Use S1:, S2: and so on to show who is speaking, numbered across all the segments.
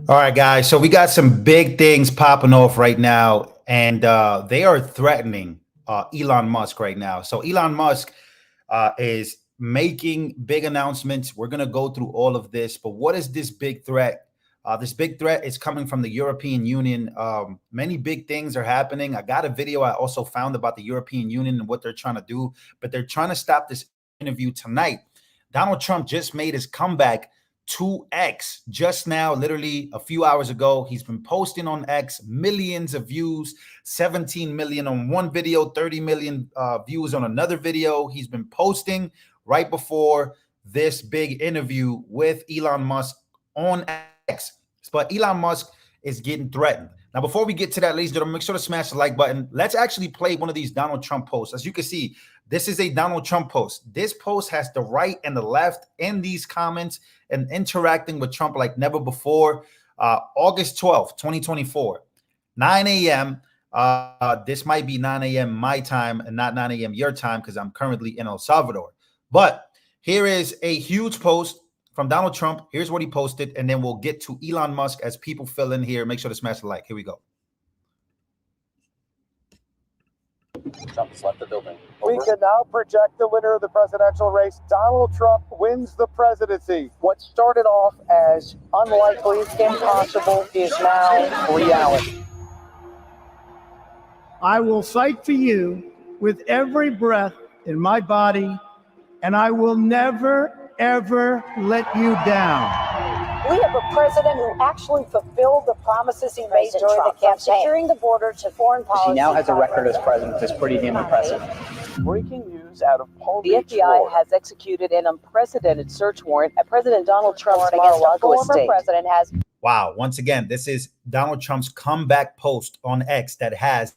S1: All right, guys. So we got some big things popping off right now, and they are threatening Elon Musk right now. So Elon Musk is making big announcements. We're gonna go through all of this, but what is this big threat? This big threat is coming from the European Union. Many big things are happening. I got a video I also found about the European Union and what they're trying to do, but they're trying to stop this interview tonight. Donald Trump just made his comeback to X just now, literally a few hours ago. He's been posting on X, millions of views, 17 million on one video, 30 million views on another video. He's been posting right before this big interview with Elon Musk on X. But Elon Musk is getting threatened. Now, before we get to that, ladies and gentlemen, make sure to smash the like button. Let's actually play one of these Donald Trump posts. As you can see, this is a Donald Trump post. This post has the right and the left in these comments and interacting with Trump like never before. August 12th, 2024, 9 a.m. This might be 9 a.m. my time and not 9 a.m. your time because I'm currently in El Salvador. But here is a huge post from Donald Trump. Here's what he posted, and then we'll get to Elon Musk as people fill in here. Make sure to smash the like. Here we go.
S2: Trump has left the building.
S3: We can now project the winner of the presidential race. Donald Trump wins the presidency. What started off as unlikely, impossible, is now reality.
S4: I will fight for you with every breath in my body, and I will never, ever let you down.
S5: We have a president who actually fulfilled the promises he made during the campaign, securing the border to foreign policy.
S2: He now has a record as president that's pretty damn impressive.
S3: Breaking news out of Palm
S6: The
S3: Beach,
S6: FBI
S3: Florida.
S6: has executed an unprecedented search warrant at President Donald Trump's
S5: Against the
S6: Mar-a-Lago
S5: former
S6: estate.
S5: president has
S1: Wow. Once again, this is Donald Trump's comeback post on X that has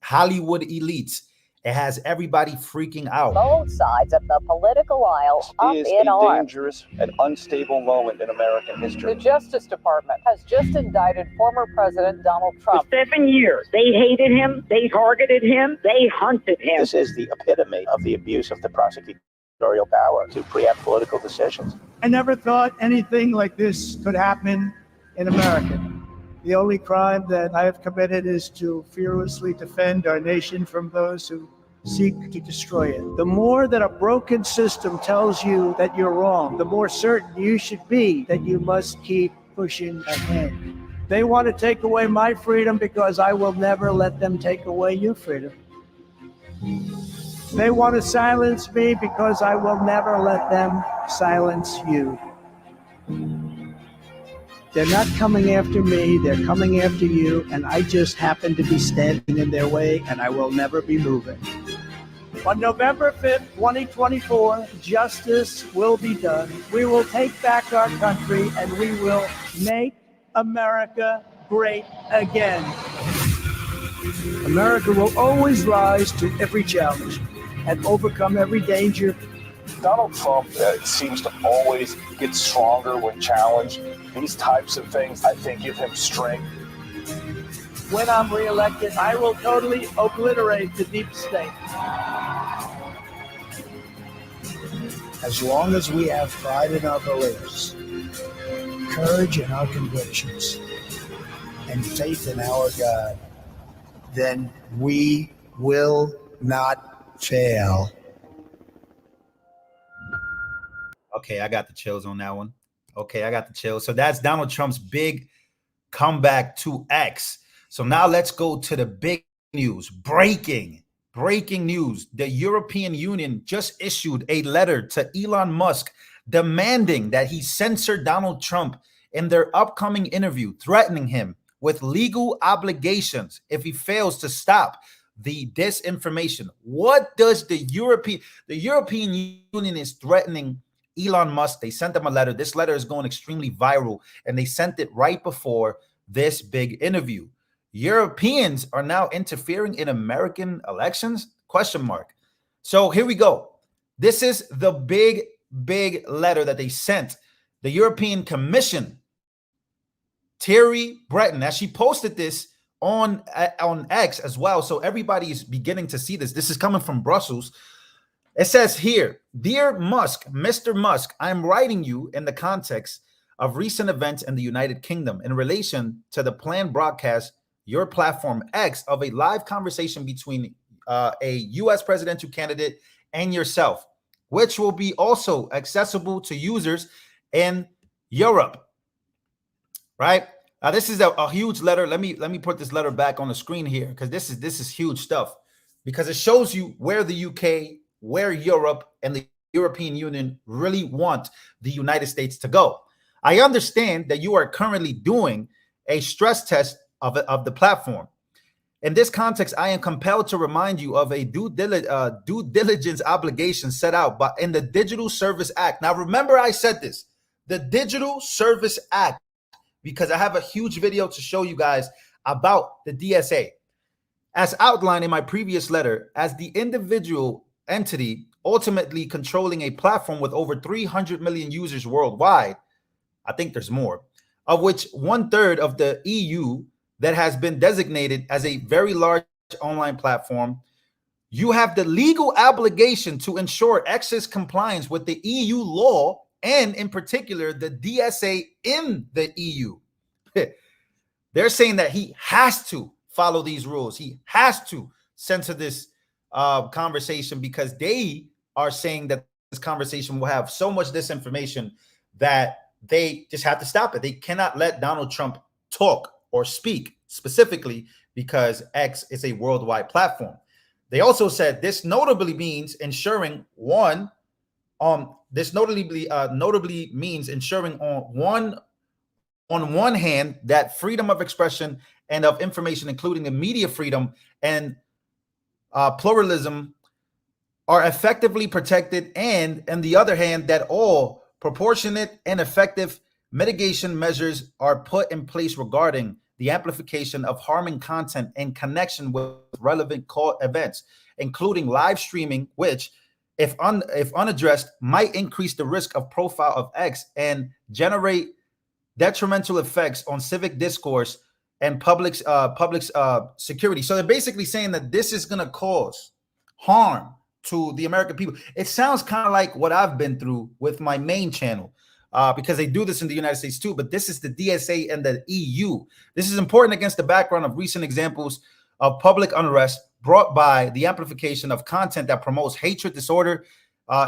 S1: Hollywood elites. It has everybody freaking out.
S5: both sides of the political aisle up
S3: Is
S5: in
S3: a
S5: arms.
S3: dangerous and unstable moment in American
S6: The
S3: history.
S6: Justice Department has just indicted former President Donald Trump.
S7: 7 years. They hated him. They targeted him. They hunted him.
S3: This is the epitome of the abuse of the prosecutorial power to preempt political decisions.
S4: I never thought anything like this could happen in America. The only crime that I have committed is to fearlessly defend our nation from those who seek to destroy it. The more that a broken system tells you that you're wrong, the more certain you should be that you must keep pushing ahead. They want to take away my freedom because I will never let them take away your freedom. They want to silence me because I will never let them silence you. They're not coming after me, they're coming after you, and I just happen to be standing in their way, and I will never be moving. On November 5th, 2024, justice will be done. We will take back our country, and we will make America great again. America will always rise to every challenge and overcome every danger.
S8: Donald Trump seems to always get stronger when challenged. These types of things, I think, give him strength.
S4: When I'm reelected, I will totally obliterate the deep state. As long as we have pride in our beliefs, courage in our convictions, and faith in our God, then we will not fail.
S1: Okay, I got the chills on that one. Okay, I got the chills. So that's Donald Trump's big comeback to X. So now let's go to the big news. Breaking news. The European Union just issued a letter to Elon Musk demanding that he censor Donald Trump in their upcoming interview, threatening him with legal obligations if he fails to stop the disinformation. What does the European Union is threatening Elon Musk? They sent him a letter. This letter is going extremely viral, and they sent it right before this big interview. Europeans are now interfering in American elections? Question mark. So here we go. This is the big letter that they sent the European Commission. Terry Breton, as she posted this on X as well, so everybody is beginning to see this. This is coming from Brussels. It says here, "Dear Musk, Mr. Musk, I'm writing you in the context of recent events in the United Kingdom in relation to the planned broadcast, your platform X, of a live conversation between a U.S. presidential candidate and yourself, which will be also accessible to users in Europe. Right now, this is a huge letter. Let me put this letter back on the screen here, because this is huge stuff, because it shows you where the UK, where Europe, and the European Union really want the United States to go. I understand that you are currently doing a stress test of the platform. In this context, I am compelled to remind you of a due diligence obligation set out in the Digital Service Act. Now, remember I said this, the Digital Service Act, because I have a huge video to show you guys about the DSA. As outlined in my previous letter, as the individual entity ultimately controlling a platform with over 300 million users worldwide, I think there's more, of which 1/3 of the EU that has been designated as a very large online platform, you have the legal obligation to ensure X's compliance with the EU law, and in particular, the DSA in the EU. They're saying that he has to follow these rules. He has to censor this conversation, because they are saying that this conversation will have so much disinformation that they just have to stop it. They cannot let Donald Trump talk or speak, specifically because X is a worldwide platform. They also said this notably means ensuring notably means ensuring on one hand that freedom of expression and of information, including the media freedom and pluralism, are effectively protected, and on the other hand that all proportionate and effective mitigation measures are put in place regarding the amplification of harming content in connection with relevant events, including live streaming, which, if unaddressed, might increase the risk of profile of X and generate detrimental effects on civic discourse and public security. So they're basically saying that this is going to cause harm to the American people. It sounds kind of like what I've been through with my main channel, because they do this in the United States too, but this is the DSA and the EU. This is important against the background of recent examples of public unrest brought by the amplification of content that promotes hatred, disorder,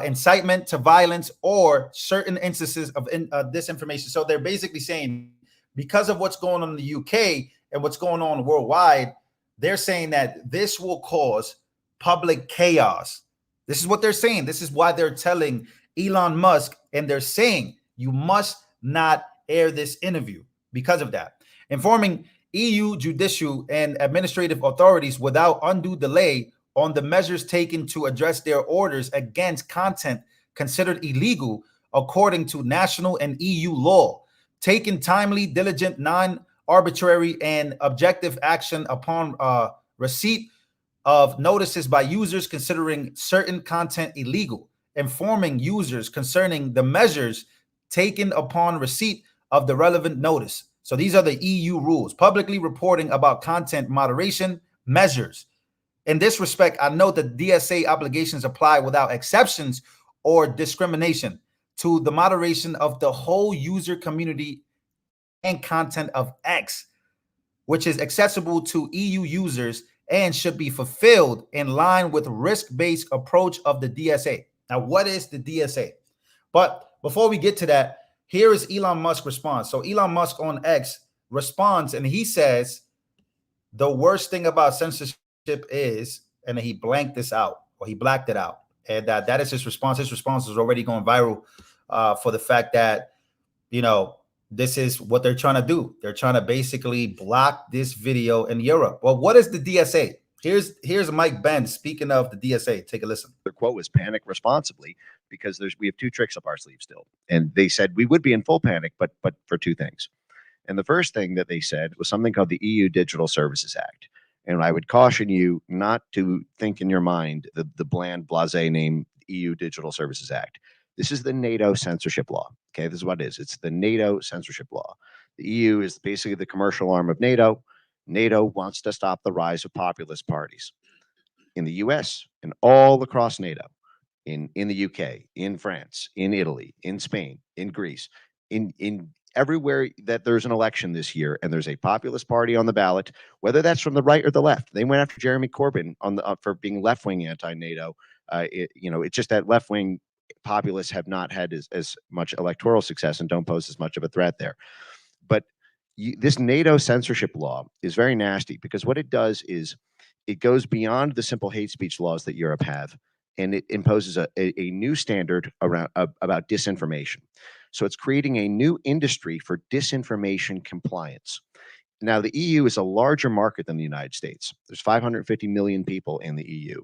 S1: incitement to violence, or certain instances of disinformation. So they're basically saying, because of what's going on in the UK and what's going on worldwide, they're saying that this will cause public chaos. This is what they're saying. This is why they're telling Elon Musk, and they're saying you must not air this interview because of that. Informing EU judicial and administrative authorities without undue delay on the measures taken to address their orders against content considered illegal according to national and EU law, taking timely, diligent, non-arbitrary, and objective action upon receipt of notices by users considering certain content illegal, informing users concerning the measures taken upon receipt of the relevant notice. So these are the EU rules. Publicly reporting about content moderation measures. In this respect, I note that DSA obligations apply without exceptions or discrimination to the moderation of the whole user community and content of X, which is accessible to EU users and should be fulfilled in line with risk-based approach of the DSA. Now, what is the DSA? But before we get to that, here is Elon Musk's response. So Elon Musk on X responds, and he says, the worst thing about censorship is, and he blanked this out, or he blacked it out. And that is his response. His response is already going viral for the fact that, you know, this is what they're trying to do. They're trying to basically block this video in Europe. Well, what is the DSA? Here's Mike Ben speaking of the DSA. Take a listen.
S9: Their quote was panic responsibly, because we have two tricks up our sleeve still. And they said we would be in full panic, but for two things. And the first thing that they said was something called the EU Digital Services Act. And I would caution you not to think in your mind the bland blasé name EU Digital Services Act. This is the NATO censorship law. Okay, this is what it is. It's the NATO censorship law. The EU is basically the commercial arm of NATO. NATO wants to stop the rise of populist parties in the US and all across NATO, in the UK, in France, in Italy, in Spain, in Greece, in everywhere that there's an election this year and there's a populist party on the ballot, whether that's from the right or the left, they went after Jeremy Corbyn on the for being left-wing anti-NATO. It's just that left-wing populists have not had as much electoral success and don't pose as much of a threat there. But this NATO censorship law is very nasty because what it does is it goes beyond the simple hate speech laws that Europe have, and it imposes a new standard around about disinformation. So it's creating a new industry for disinformation compliance. Now, the EU is a larger market than the United States. There's 550 million people in the EU.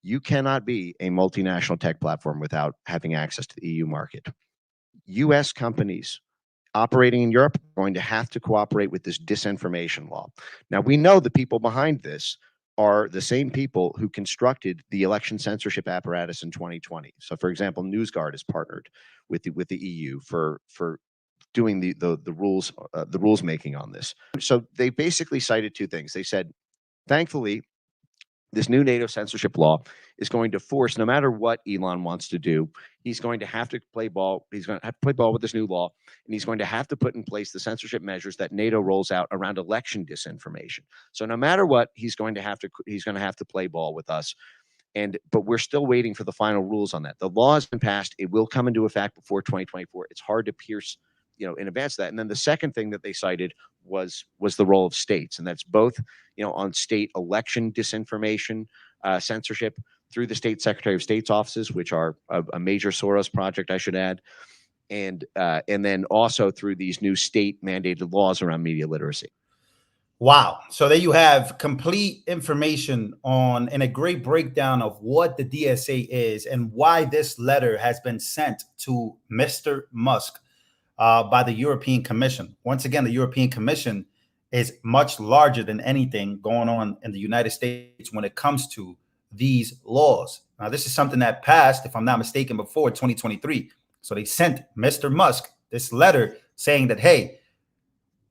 S9: You cannot be a multinational tech platform without having access to the EU market. US companies operating in Europe are going to have to cooperate with this disinformation law. Now, we know the people behind this are the same people who constructed the election censorship apparatus in 2020. So, for example, NewsGuard has partnered with the EU for doing the rules making on this. So they basically cited two things. They said, thankfully, this new NATO censorship law is going to force, no matter what Elon wants to do, he's going to have to play ball. He's going to have to play ball with this new law, and he's going to have to put in place the censorship measures that NATO rolls out around election disinformation. So no matter what, he's going to have to play ball with us. But we're still waiting for the final rules on that. The law has been passed. It will come into effect before 2024. It's hard to pierce, in advance of that. And then the second thing that they cited was the role of states, and that's both, on state election disinformation, censorship through the state Secretary of State's offices, which are a major Soros project, I should add, and then also through these new state mandated laws around media literacy.
S1: Wow. So there you have complete information on and a great breakdown of what the DSA is and why this letter has been sent to Mr. Musk by the European Commission. Once again, the European Commission is much larger than anything going on in the United States when it comes to these laws. Now, this is something that passed, if I'm not mistaken, before 2023. So they sent Mr. Musk this letter saying that, hey,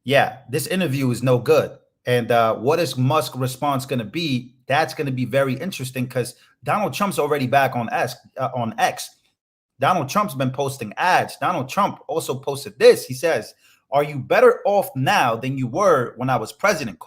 S1: yeah, this interview is no good. And what is Musk's response going to be? That's going to be very interesting because Donald Trump's already back on X. Donald Trump's been posting ads. Donald Trump also posted this. He says, "Are you better off now than you were when I was president? ?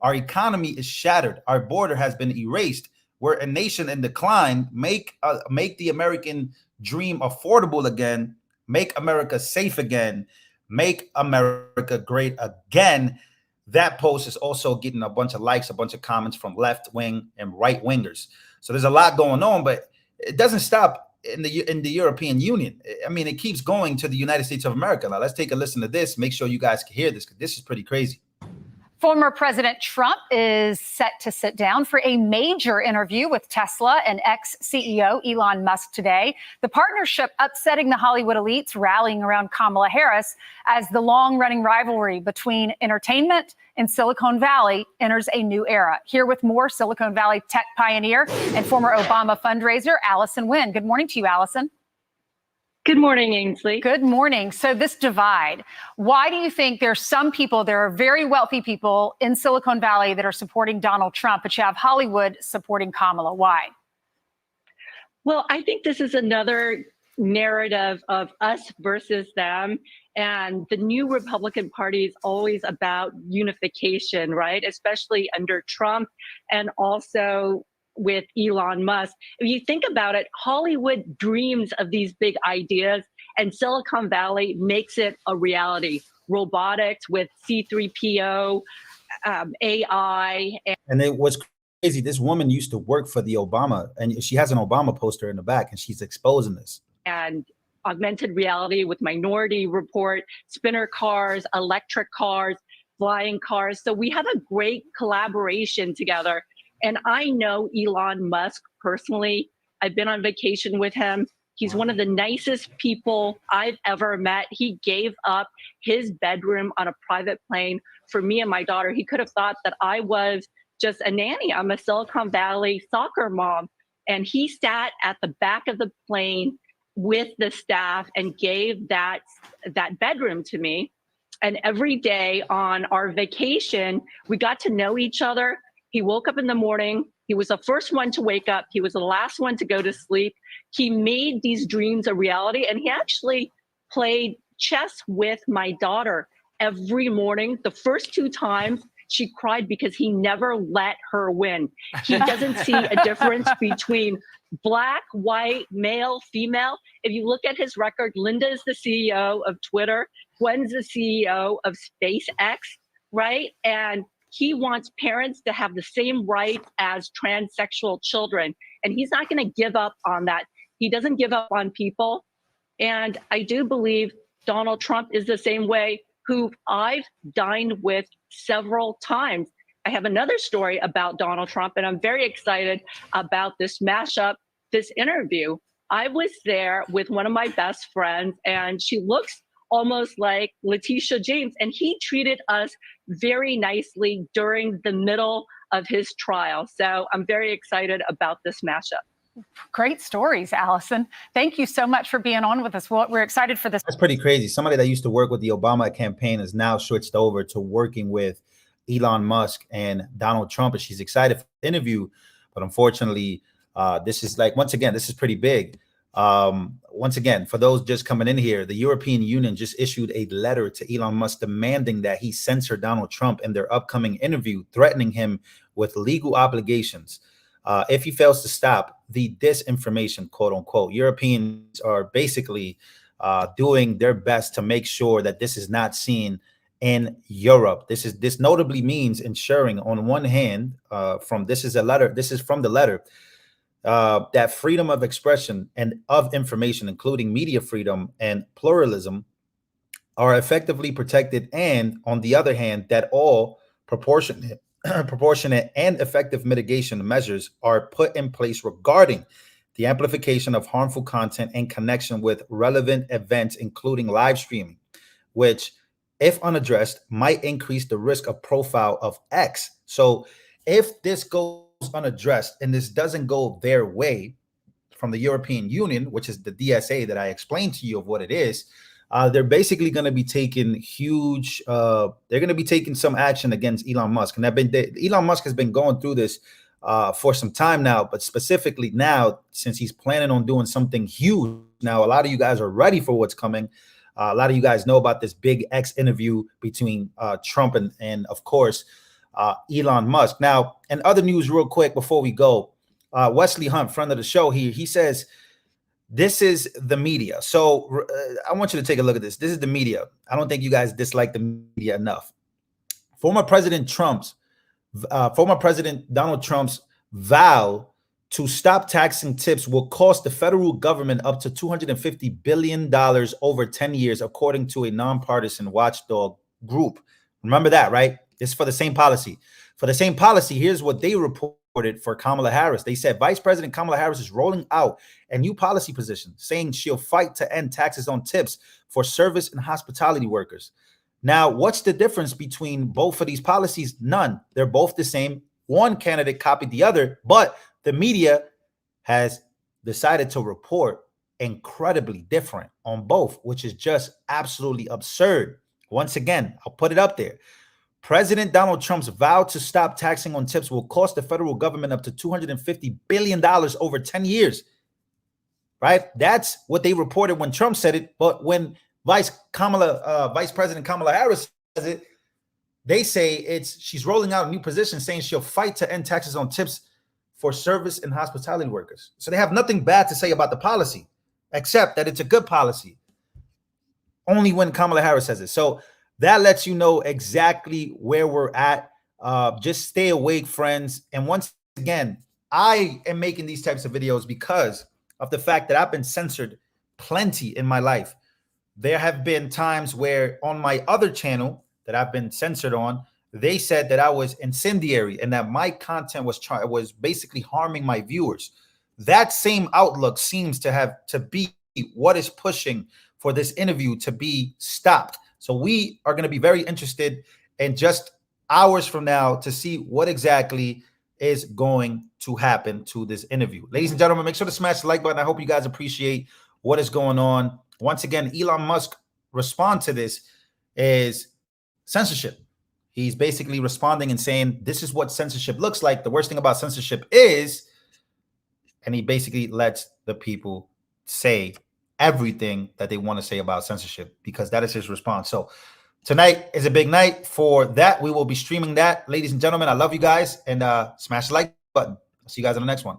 S1: Our economy is shattered. Our border has been erased. We're a nation in decline. Make the American dream affordable again. Make America safe again. Make America great again." That post is also getting a bunch of likes, a bunch of comments from left wing and right wingers. So there's a lot going on, but it doesn't stop in the European Union. I mean, it keeps going to the United States of America. Now let's take a listen to this. Make sure you guys can hear this because this is pretty crazy.
S10: Former President Trump is set to sit down for a major interview with Tesla and ex-CEO Elon Musk today. The partnership upsetting the Hollywood elites rallying around Kamala Harris as the long-running rivalry between entertainment and Silicon Valley enters a new era. Here with more, Silicon Valley tech pioneer and former Obama fundraiser, Allison Wynn. Good morning to you, Allison.
S11: Good morning, Ainsley.
S10: Good morning. So this divide, why do you think there are very wealthy people in Silicon Valley that are supporting Donald Trump, but you have Hollywood supporting Kamala? Why?
S11: Well, I think this is another narrative of us versus them. And the new Republican Party is always about unification, right? Especially under Trump and also with Elon Musk. If you think about it, Hollywood dreams of these big ideas and Silicon Valley makes it a reality. Robotics with C-3PO, AI.
S1: And it was crazy. This woman used to work for the Obama, and she has an Obama poster in the back, and she's exposing this.
S11: And augmented reality with Minority Report, spinner cars, electric cars, flying cars. So we have a great collaboration together. And I know Elon Musk personally. I've been on vacation with him. He's one of the nicest people I've ever met. He gave up his bedroom on a private plane for me and my daughter. He could have thought that I was just a nanny. I'm a Silicon Valley soccer mom. And he sat at the back of the plane with the staff and gave that bedroom to me. And every day on our vacation, we got to know each other. He woke up in the morning. He was the first one to wake up. He was the last one to go to sleep. He made these dreams a reality. And he actually played chess with my daughter every morning. The first 2 times she cried because he never let her win. He doesn't see a difference between black, white, male, female. If you look at his record, Linda is the CEO of Twitter. Gwen's the CEO of SpaceX, right? And he wants parents to have the same rights as transsexual children. And he's not going to give up on that. He doesn't give up on people. And I do believe Donald Trump is the same way, who I've dined with several times. I have another story about Donald Trump, and I'm very excited about this mashup, this interview. I was there with one of my best friends, and she looks almost like Letitia James, and he treated us very nicely during the middle of his trial. So I'm very excited about this mashup.
S10: Great stories, Allison. Thank you so much for being on with us. We're excited for this.
S1: That's pretty crazy. Somebody that used to work with the Obama campaign has now switched over to working with Elon Musk and Donald Trump, and she's excited for the interview. But unfortunately, this is like, once again, this is pretty big. Once again, for those just coming in here, the European Union just issued a letter to Elon Musk demanding that he censor Donald Trump in their upcoming interview, threatening him with legal obligations if he fails to stop the disinformation, quote unquote. Europeans are basically doing their best to make sure that this is not seen in Europe. This notably means ensuring, on one hand, this is from the letter, that freedom of expression and of information, including media freedom and pluralism, are effectively protected, and on the other hand, that all proportionate and effective mitigation measures are put in place regarding the amplification of harmful content in connection with relevant events, including live streaming, which, if unaddressed, might increase the risk of profile of X. So if this goes unaddressed and this doesn't go their way from the European Union, which is the DSA that I explained to you of what it is, they're basically going to be taking they're going to be taking some action against Elon Musk. And Elon Musk has been going through this for some time now, but specifically now, since he's planning on doing something huge. Now, a lot of you guys are ready for what's coming. A lot of you guys know about this big X interview between Trump and of course, Elon Musk. Now, in other news, real quick before we go, Wesley Hunt, friend of the show here, he says, this is the media. So I want you to take a look at this. This is the media. I don't think you guys dislike the media enough. Former President Donald Trump's vow to stop taxing tips will cost the federal government up to $250 billion over 10 years, according to a nonpartisan watchdog group. Remember that, right? It's for the same policy. For the same policy, here's what they reported for Kamala Harris. They said Vice President Kamala Harris is rolling out a new policy position, saying she'll fight to end taxes on tips for service and hospitality workers. Now, what's the difference between both of these policies? None. They're both the same. One candidate copied the other, but the media has decided to report incredibly different on both, which is just absolutely absurd. Once again, I'll put it up there. President Donald Trump's vow to stop taxing on tips will cost the federal government up to $250 billion over 10 years. Right? That's what they reported when Trump said it. But when Vice President Kamala Harris says it, they say she's rolling out a new position saying she'll fight to end taxes on tips for service and hospitality workers. So they have nothing bad to say about the policy, except that it's a good policy. Only when Kamala Harris says it. So that lets you know exactly where we're at. Just stay awake, friends. And once again, I am making these types of videos because of the fact that I've been censored plenty in my life. There have been times where on my other channel that I've been censored on, they said that I was incendiary and that my content was basically harming my viewers. That same outlook seems to be what is pushing for this interview to be stopped. So we are going to be very interested in just hours from now to see what exactly is going to happen to this interview. Ladies and gentlemen, make sure to smash the like button. I hope you guys appreciate what is going on. Once again, Elon Musk response to this is censorship. He's basically responding and saying, this is what censorship looks like. The worst thing about censorship is, and he basically lets the people say everything that they want to say about censorship, because that is his response. So tonight is a big night for that. We will be streaming that. Ladies and gentlemen, I love you guys, and smash the like button. I'll see you guys on the next one.